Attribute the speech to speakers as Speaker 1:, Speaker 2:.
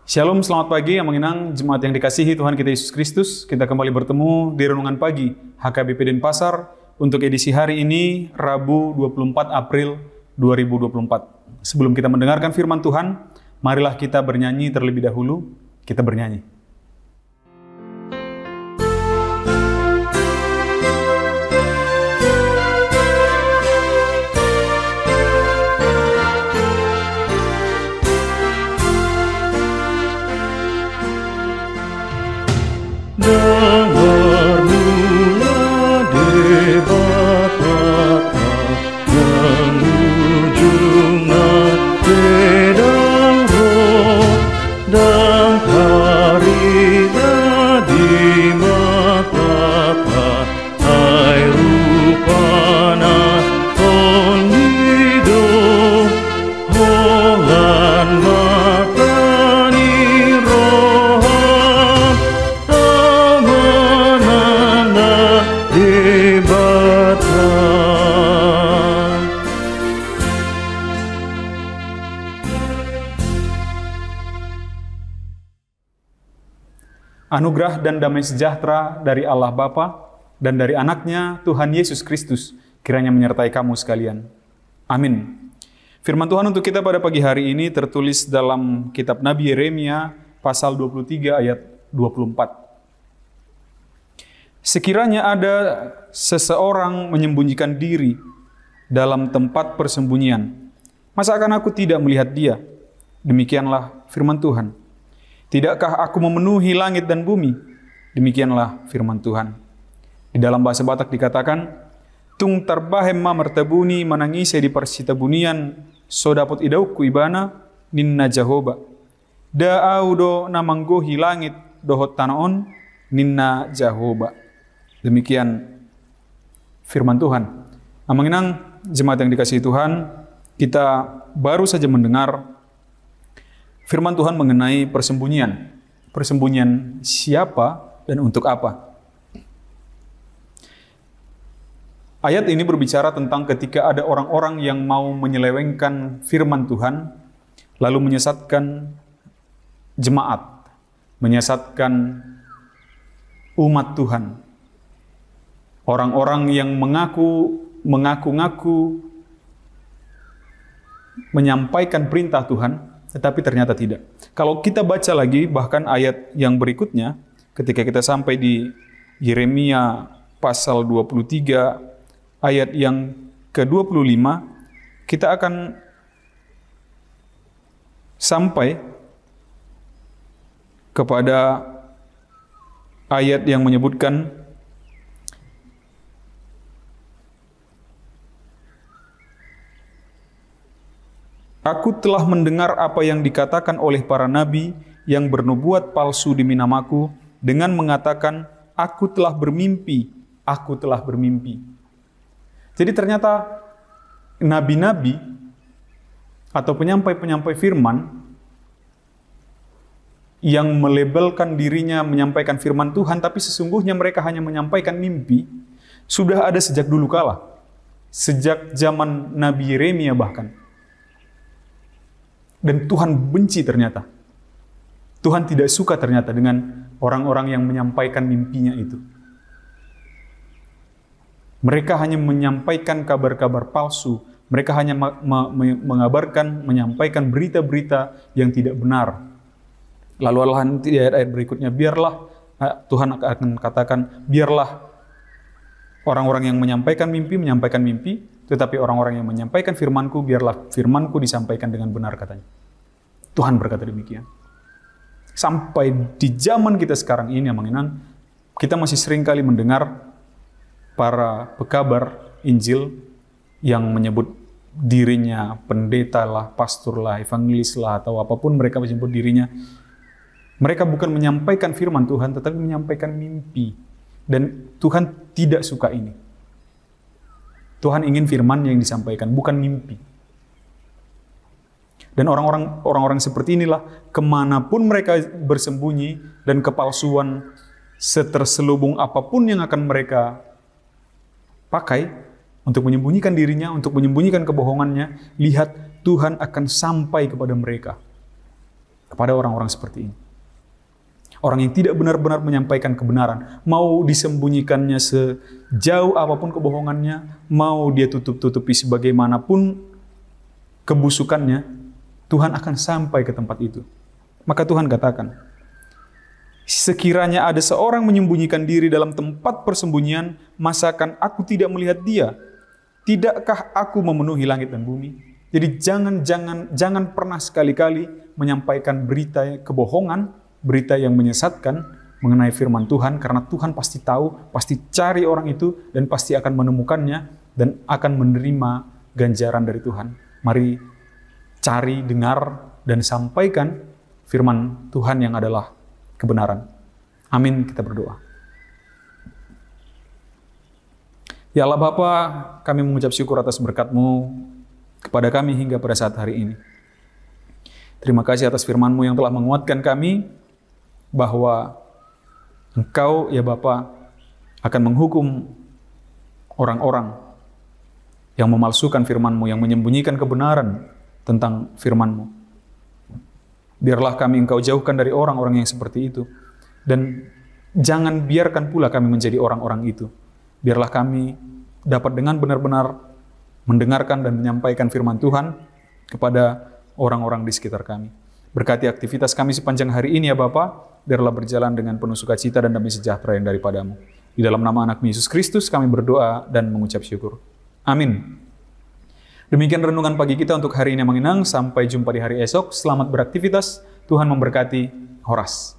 Speaker 1: Shalom, selamat pagi yang mengenang jemaat yang dikasihi Tuhan kita Yesus Kristus. Kita kembali bertemu di Renungan Pagi HKBP Denpasar untuk edisi hari ini, Rabu 24 April 2024. Sebelum kita mendengarkan firman Tuhan, marilah kita bernyanyi terlebih dahulu. Kita bernyanyi.
Speaker 2: Dengar mula debat rata dan ujungan pedang roh dan harinya di mata hai rupana ton hidup holan matani rohan amananda debatan.
Speaker 1: Anugerah dan damai sejahtera dari Allah Bapa dan dari anaknya Tuhan Yesus Kristus kiranya menyertai kamu sekalian. Amin. Firman Tuhan untuk kita pada pagi hari ini tertulis dalam kitab Nabi Yeremia pasal 23 ayat 24. Sekiranya ada seseorang menyembunyikan diri dalam tempat persembunyian, masa akan aku tidak melihat dia? Demikianlah firman Tuhan. Tidakkah aku memenuhi langit dan bumi? Demikianlah firman Tuhan. Di dalam bahasa Batak dikatakan, tung tarbahem ma mertabuni manangise di persita-bunian, so dapot idauku ibana ninna Jahoba. Da'audo namanggohi langit dohot tanaon ninna Jahoba. Demikian firman Tuhan. Mengenang jemaat yang dikasihi Tuhan, kita baru saja mendengar firman Tuhan mengenai persembunyian. Persembunyian siapa dan untuk apa? Ayat ini berbicara tentang ketika ada orang-orang yang mau menyelewengkan firman Tuhan, lalu menyesatkan jemaat, menyesatkan umat Tuhan. Orang-orang yang mengaku-ngaku menyampaikan perintah Tuhan, tetapi ternyata tidak. Kalau kita baca lagi bahkan ayat yang berikutnya, ketika kita sampai di Yeremia pasal 23 ayat yang ke-25, kita akan sampai kepada ayat yang menyebutkan Aku telah mendengar apa yang dikatakan oleh para nabi yang bernubuat palsu demi namaku dengan mengatakan, aku telah bermimpi, aku telah bermimpi. Jadi ternyata nabi-nabi atau penyampai-penyampai firman yang melabelkan dirinya menyampaikan firman Tuhan, tapi sesungguhnya mereka hanya menyampaikan mimpi, sudah ada sejak dulu kala. Sejak zaman Nabi Yeremia bahkan. Dan Tuhan benci ternyata. Tuhan tidak suka ternyata dengan orang-orang yang menyampaikan mimpinya itu. Mereka hanya menyampaikan kabar-kabar palsu. Mereka hanya mengabarkan, menyampaikan berita-berita yang tidak benar. Lalu Allah nanti di ayat-ayat berikutnya, biarlah, Tuhan akan katakan, biarlah orang-orang yang menyampaikan mimpi, tetapi orang-orang yang menyampaikan firmanku, biarlah firmanku disampaikan dengan benar, katanya. Tuhan berkata demikian. Sampai di zaman kita sekarang ini yang mengenang, kita masih sering kali mendengar para pekabar Injil yang menyebut dirinya pendeta lah, pastor lah, evangelis lah, atau apapun mereka menyebut dirinya. Mereka bukan menyampaikan firman Tuhan, tetapi menyampaikan mimpi. Dan Tuhan tidak suka ini. Tuhan ingin firman yang disampaikan, bukan mimpi. Dan orang-orang seperti inilah, kemanapun mereka bersembunyi, dan kepalsuan seterselubung apapun yang akan mereka pakai, untuk menyembunyikan dirinya, untuk menyembunyikan kebohongannya, lihat Tuhan akan sampai kepada mereka. kepada orang-orang seperti ini. Orang yang tidak benar-benar menyampaikan kebenaran, mau disembunyikannya sejauh apapun kebohongannya, mau dia tutup-tutupi sebagaimanapun kebusukannya, Tuhan akan sampai ke tempat itu. Maka Tuhan katakan, sekiranya ada seorang menyembunyikan diri dalam tempat persembunyian, masakan aku tidak melihat dia? Tidakkah aku memenuhi langit dan bumi? Jadi jangan pernah sekali-kali menyampaikan berita kebohongan, berita yang menyesatkan mengenai firman Tuhan, karena Tuhan pasti tahu, pasti cari orang itu, dan pasti akan menemukannya, dan akan menerima ganjaran dari Tuhan. Mari cari, dengar, dan sampaikan firman Tuhan yang adalah kebenaran. Amin, kita berdoa. Ya Allah Bapa, kami mengucap syukur atas berkat-Mu kepada kami hingga pada saat hari ini. Terima kasih atas firman-Mu yang telah menguatkan kami, bahwa Engkau, ya Bapa, akan menghukum orang-orang yang memalsukan firman-Mu, yang menyembunyikan kebenaran tentang firman-Mu. Biarlah kami Engkau jauhkan dari orang-orang yang seperti itu. Dan jangan biarkan pula kami menjadi orang-orang itu. Biarlah kami dapat dengan benar-benar mendengarkan dan menyampaikan firman Tuhan kepada orang-orang di sekitar kami. Berkati aktivitas kami sepanjang hari ini ya Bapa, biarlah berjalan dengan penuh sukacita dan damai sejahtera yang daripada-Mu. Di dalam nama anak Yesus Kristus kami berdoa dan mengucap syukur. Amin. Demikian renungan pagi kita untuk hari ini yang mengenang. Sampai jumpa di hari esok. Selamat beraktivitas. Tuhan memberkati. Horas.